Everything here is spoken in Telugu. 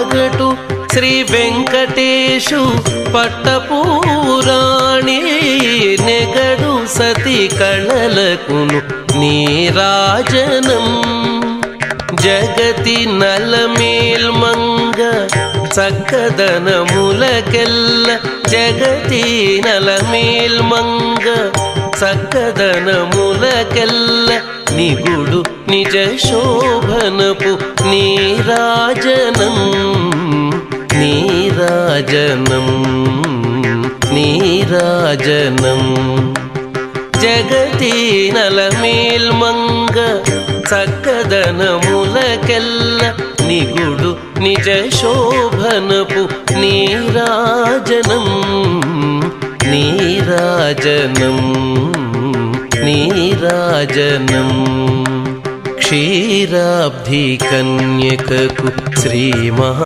వాగటు శ్రీ వెంకటేశు పట్టపూరాణి నెగడు సతి కళలకును నీరాజనం జగతి నలమేల్మంగ చక్కదనములకెల్ల జగతి నలమేల్మంగ చక్కదనములకెల్ల నిగుడు నిజ శోభనపు నీరాజనం నీరాజనం నీరాజనం జగతి నలమేల్మంగ చక్కదనములకెల్ల నిగుడు నిజ శోభనపు నీరాజనం నీరాజనం నీరాజనం క్షీరాబ్ధి కన్యకకు శ్రీ మహా